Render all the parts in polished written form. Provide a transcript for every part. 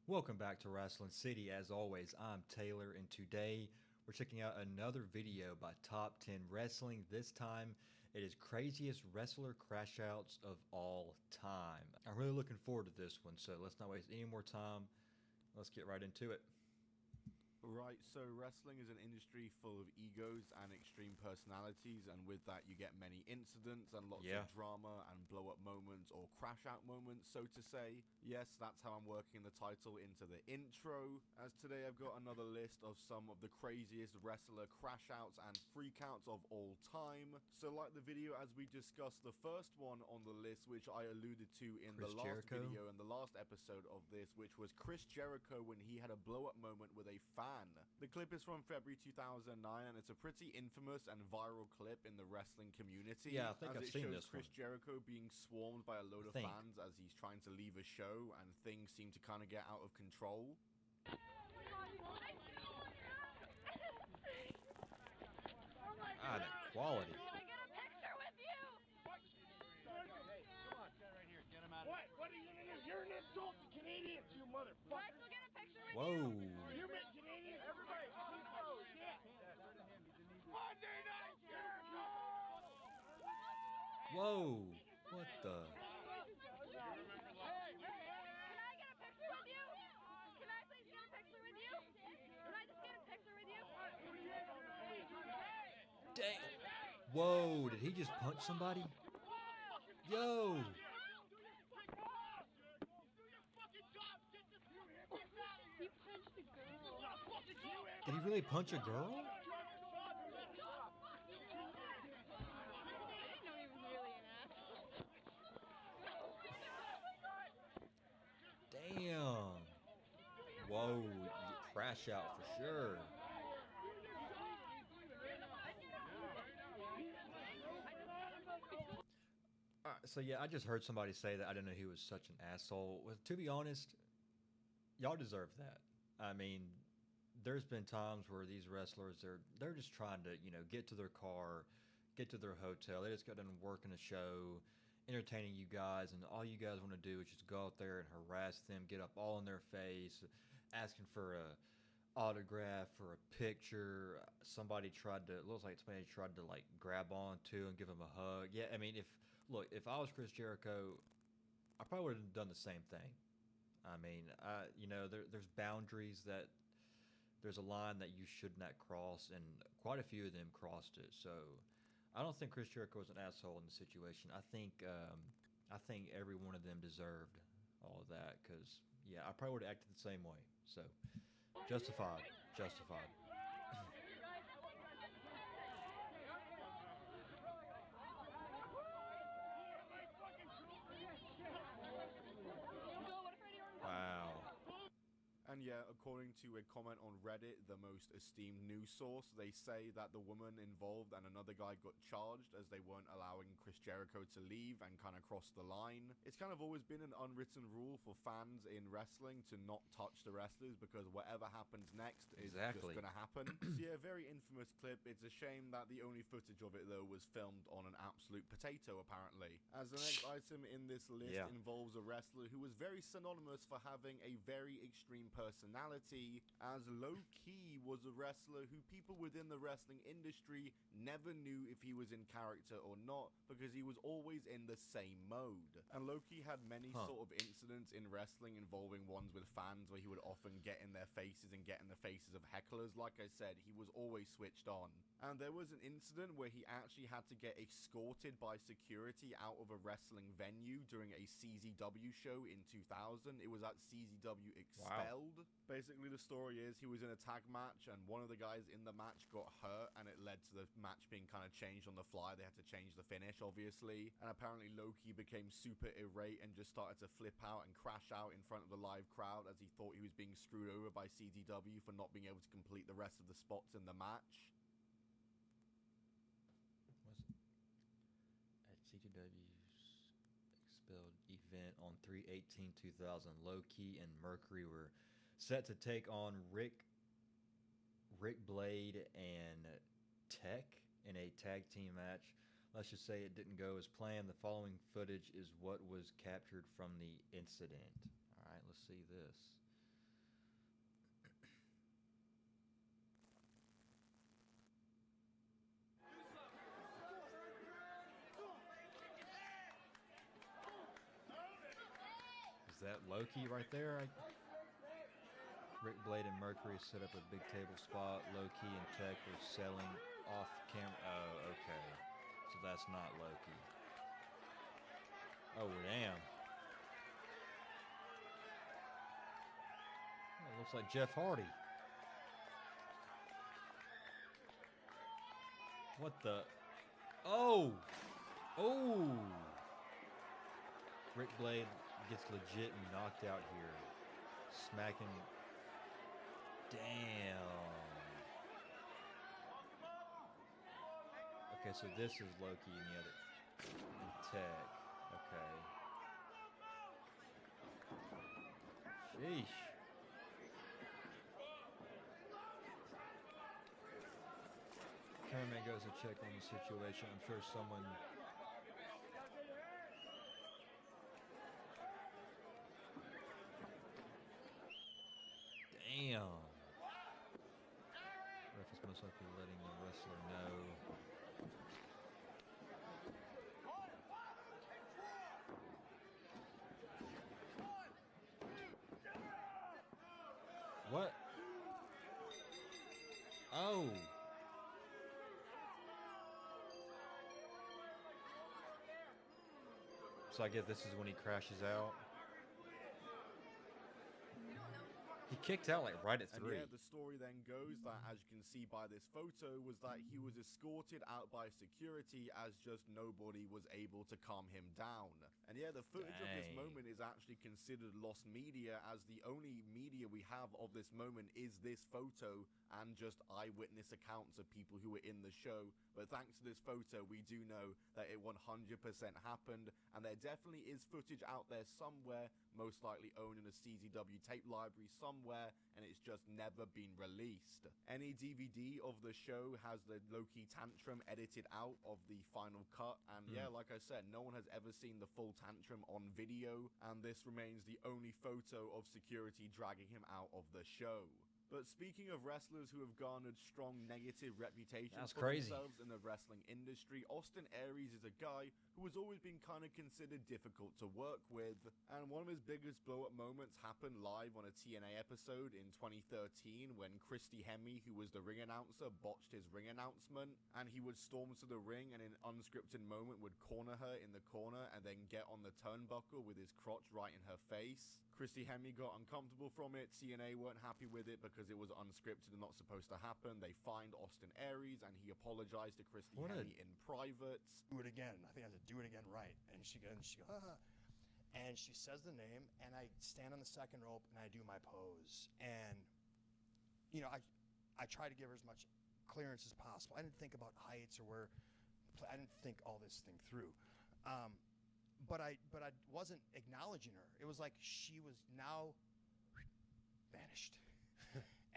Welcome back to Wrestling City. As always, I'm Taylor, and today we're checking out another video by Top 10 Wrestling. This time, it is craziest wrestler crash outs of all time. I'm really looking forward to this one, so let's not waste any more time. Let's get right into it. Right, so wrestling is an industry full of egos and extreme personalities, and with that you get many incidents and lots of drama and blow-up moments or crash-out moments, so to say. Yes, that's how I'm working the title into the intro, as today I've got another list of some of the craziest wrestler crash-outs and freak-outs of all time. So like the video as we discussed the first one on the list, which I alluded to in the last video and the last episode of this, which was Chris Jericho when he had a blow-up moment with a fan. The clip is from February 2009, and it's a pretty infamous and viral clip in the wrestling community. Yeah, I think I've seen this Chris one. Jericho being swarmed by a load of fans as he's trying to leave a show, and things seem to kind of get out of control. Ah, the quality. What are you gonna do? You're an insult to Canadians, you motherfucker! Guys, we'll get a picture with Whoa. you. You make Canadians, everybody! Oh, shit! Monday Night Jericho! Whoa. What the? Hey, can I get a picture with you? Can I please get a picture with you? Can I just get a picture with you? Dang. Whoa, did he just punch somebody? Yo. He punched a girl. Did he really punch a girl? I didn't know he was really an asshole. Damn. Whoa, crash out for sure. So yeah, I just heard somebody say that. I didn't know he was such an asshole. Well, to be honest, y'all deserve that. I mean, there's been times where these wrestlers they're just trying to, get to their car, get to their hotel. They just got done working a show, entertaining you guys, and all you guys want to do is just go out there and harass them, get up all in their face, asking for a autograph or a picture. Looks like somebody tried to like grab onto and give him a hug. Yeah, I mean, if I was Chris Jericho, I probably would have done the same thing. I mean, there's boundaries there's a line that you should not cross, and quite a few of them crossed it. So I don't think Chris Jericho was an asshole in the situation. I think every one of them deserved all of that, because yeah, I probably would have acted the same way. So justified. Wow. And yeah, according to a comment on Reddit, the most esteemed news source, they say that the woman involved and another guy got charged as they weren't allowing Chris Jericho to leave and kind of cross the line. It's kind of always been an unwritten rule for fans in wrestling to not touch the wrestlers, because whatever happens next is just going to happen. So yeah, very infamous clip. It's a shame that the only footage of it though was filmed on an absolute potato apparently. As the next item in this list involves a wrestler who was very synonymous for having a very extreme personality, as Low-Key was a wrestler who people within the wrestling industry never knew if he was in character or not, because he was always in the same mode. And Low-Key had many sort of incidents in wrestling involving ones with fans where he would often get in their faces and get in the faces of hecklers. Like I said, he was always switched on. And there was an incident where he actually had to get escorted by security out of a wrestling venue during a CZW show in 2000. It was at CZW Expelled. Wow. Basically, the story is he was in a tag match, and one of the guys in the match got hurt, and it led to the match being kind of changed on the fly. They had to change the finish, obviously. And apparently, Low-Key became super irate and just started to flip out and crash out in front of the live crowd, as he thought he was being screwed over by CZW for not being able to complete the rest of the spots in the match. Was at CZW's Expelled event on 3/18/2000, Low-Key and Mercury were set to take on Rick Blade and Tech in a tag team match. Let's just say it didn't go as planned. The following footage is what was captured from the incident. All right, let's see this. Loki right there. Rick Blade and Mercury set up a big table spot. Loki and Tech were selling off camera. Oh, okay. So that's not Loki. Oh, damn. Oh, looks like Jeff Hardy. What the? Oh! Oh! Rick Blade gets legit knocked out here. Smacking. Damn. Okay, so this is Loki and the other. And Tech. Okay. Sheesh. Cameraman goes to check on the situation. I'm sure someone. Damn. Ref is most likely letting the wrestler know. What? Oh. So I guess this is when he crashes out. He kicked out like right at 3. And yeah, the story then goes that, as you can see by this photo, was that he was escorted out by security as just nobody was able to calm him down. And yeah, the footage of this moment is actually considered lost media, as the only media we have of this moment is this photo and just eyewitness accounts of people who were in the show. But thanks to this photo, we do know that it 100% happened, and there definitely is footage out there somewhere, most likely owned in a CZW tape library somewhere, and it's just never been released. Any DVD of the show has the Loki tantrum edited out of the final cut, and yeah, like I said, no one has ever seen the full tantrum on video, and this remains the only photo of security dragging him out of the show. But speaking of wrestlers who have garnered strong negative reputations for themselves in the wrestling industry, Austin Aries is a guy who has always been kind of considered difficult to work with. And one of his biggest blow-up moments happened live on a TNA episode in 2013 when Christy Hemme, who was the ring announcer, botched his ring announcement. And he would storm to the ring and in an unscripted moment would corner her in the corner and then get on the turnbuckle with his crotch right in her face. Christy Hemme got uncomfortable from it. TNA weren't happy with it because it was unscripted and not supposed to happen. They fined Austin Aries and he apologized to Christy Hemme in private. Do it again. I think I had to do it again right. And she goes, and she says the name, and I stand on the second rope and I do my pose. And, you know, I try to give her as much clearance as possible. I didn't think about heights or where, I didn't think all this thing through. But I wasn't acknowledging her. It was like she was now vanished.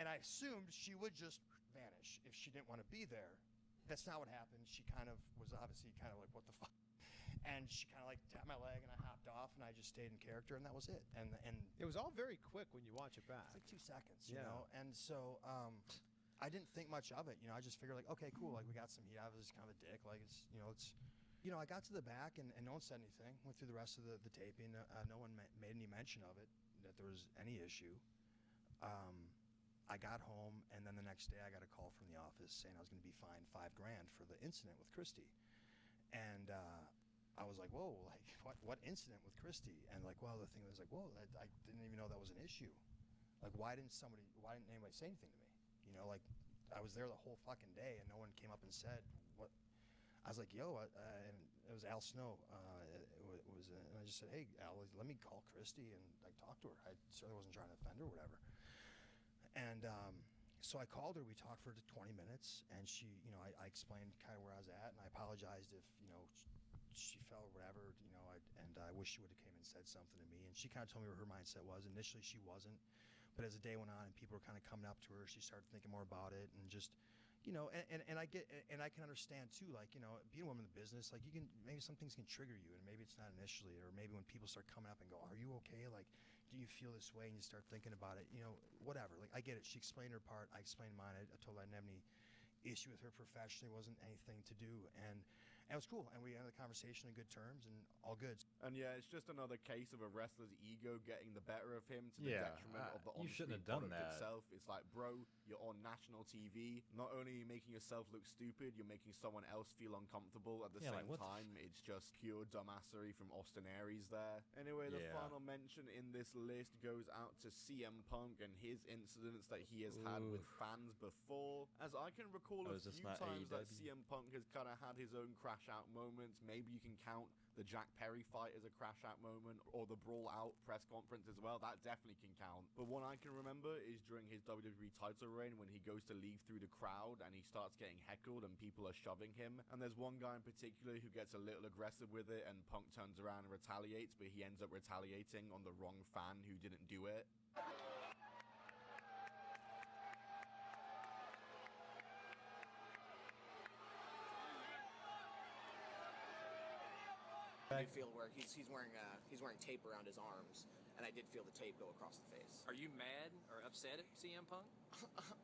And I assumed she would just vanish if she didn't want to be there. That's not what happened. She kind of was obviously kind of like, what the fuck? And she kind of like tapped my leg and I hopped off and I just stayed in character and that was it. And it was all very quick when you watch it back. It's like 2 seconds, you know? And so I didn't think much of it. You know, I just figured like, okay, cool. Like we got some heat. I was kind of a dick. Like it's, you know, I got to the back and no one said anything. Went through the rest of the taping. No one made any mention of it, that there was any issue. I got home, and then the next day I got a call from the office saying I was going to be fined $5,000 for the incident with Christy. And I was like, whoa, like what incident with Christy? And like, well, the thing was like, whoa, I didn't even know that was an issue. Like, why didn't anybody say anything to me? You know, like I was there the whole fucking day, and no one came up and said what. I was like, yo, and it was Al Snow. And I just said, hey, Al, let me call Christy and like talk to her. I certainly wasn't trying to offend her or whatever. And so I called her. We talked for 20 minutes, and she, you know, I explained kind of where I was at, and I apologized if, you know, she felt whatever, you know, and I wish she would have came and said something to me. And she kind of told me what her mindset was. Initially, she wasn't, but as the day went on and people were kind of coming up to her, she started thinking more about it and just. You know, and I get, and I can understand too, like, you know, being a woman in the business, like you can, maybe some things can trigger you and maybe it's not initially, or maybe when people start coming up and go, are you okay? Like, do you feel this way? And you start thinking about it, you know, whatever. Like, I get it. She explained her part. I explained mine. I told her I didn't have any issue with her professionally. It wasn't anything to do. And it was cool, and we ended the conversation in good terms and all good. And yeah, it's just another case of a wrestler's ego getting the better of him to the Yeah, detriment of the you shouldn't on-screen have done product that. itself. It's like, bro, you're on national TV. Not only are you making yourself look stupid, you're making someone else feel uncomfortable at the Yeah, like, same what the time. It's just pure dumbassery from Austin Aries there. Anyway, the Yeah. final mention in this list goes out to CM Punk and his incidents that he has had with Oof. fans before. As I can recall Oh, a is this few not times that AEW? CM Punk has kind of had his own crash out moments. Maybe you can count the Jack Perry fight as a crash out moment, or the Brawl Out press conference as well. That definitely can count. But one I can remember is during his WWE title reign when he goes to leave through the crowd and he starts getting heckled and people are shoving him. And there's one guy in particular who gets a little aggressive with it and Punk turns around and retaliates, but he ends up retaliating on the wrong fan who didn't do it. I feel where he's wearing tape around his arms, and I did feel the tape go across the face. Are you mad or upset at CM Punk?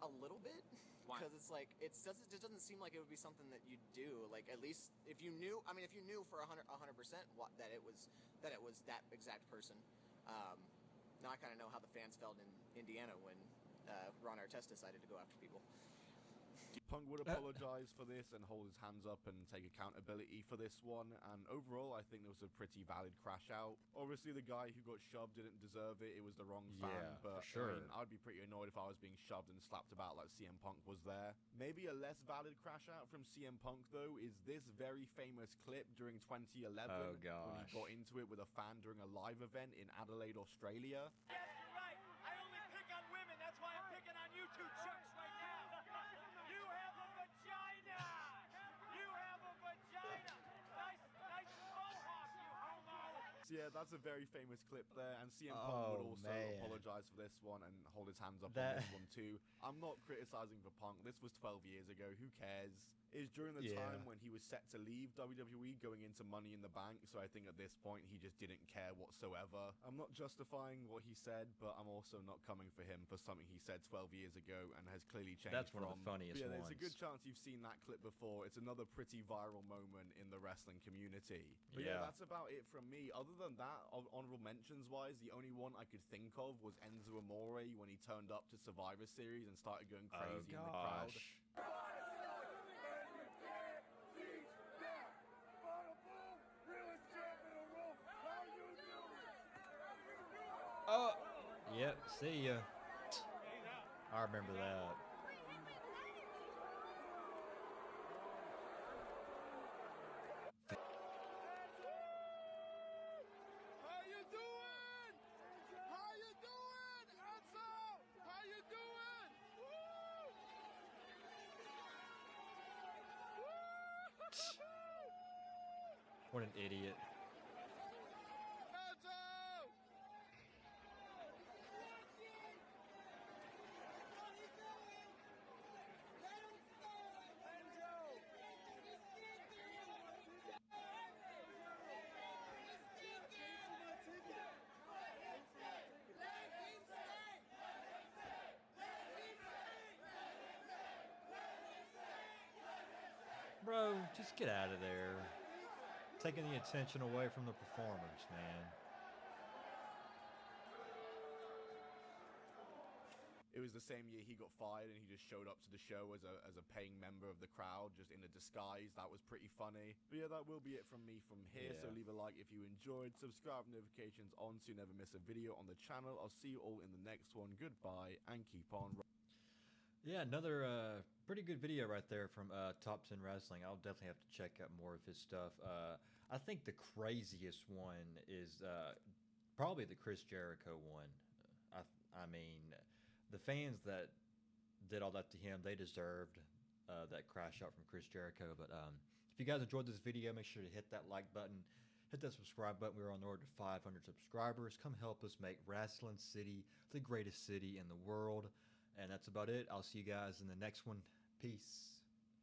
A little bit, Why? because it's like it doesn't seem like it would be something that you'd do. Like at least if you knew, I mean, if you knew for 100% that it was that exact person. Now I kind of know how the fans felt in Indiana when Ron Artest decided to go after people. Punk would apologize for this and hold his hands up and take accountability for this one. And overall, I think it was a pretty valid crash out. Obviously, the guy who got shoved didn't deserve it. It was the wrong fan. Yeah, But for sure. I mean, I'd be pretty annoyed if I was being shoved and slapped about like CM Punk was there. Maybe a less valid crash out from CM Punk, though, is this very famous clip during 2011 Oh, when he gosh. got into it with a fan during a live event in Adelaide, Australia. Yes, you're right. I only pick on women. That's why I'm picking on you two chunks right now. You have a vagina. You have a vagina. Nice mohawk, you homo. So yeah, that's a very famous clip there, and CM Punk Oh, would also man. apologize for this one and hold his hands up on That- this one too. I'm not criticizing for Punk. This was 12 years ago. Who cares? It was during the Yeah. time when he was set to leave WWE going into Money in the Bank, so I think at this point he just didn't care whatsoever. I'm not justifying what he said, but I'm also not coming for him for something he said 12 years ago and has clearly changed. That's one of the from. funniest But yeah, there's a ones. good chance you've seen that clip before. It's another pretty viral moment in the wrestling community. But yeah, Yeah. that's about it from me. Other than that, honorable mentions wise, the only one I could think of was Enzo Amore when he turned up to Survivor Series and started going Oh, crazy in the crowd. gosh. Oh, yep. See ya. I remember that. How you doing? How you doing, Enzo? How you doing? What an idiot. Enzo! Bro, just get out of there. Taking the attention away from the performers, man. It was the same year he got fired and he just showed up to the show as a paying member of the crowd, just in a disguise. That was pretty funny. But yeah, that will be it from me from here. So Yeah. leave a like if you enjoyed. Subscribe notifications on so you never miss a video on the channel. I'll see you all in the next one. Goodbye and keep on. Yeah, another pretty good video right there from Top 10 Wrestling. I'll definitely have to check out more of his stuff. I think the craziest one is probably the Chris Jericho one. I mean, the fans that did all that to him, they deserved that crash out from Chris Jericho. But if you guys enjoyed this video, make sure to hit that like button, hit that subscribe button. We're on the road to 500 subscribers. Come help us make Wrestling City the greatest city in the world. And that's about it. I'll see you guys in the next one. Peace.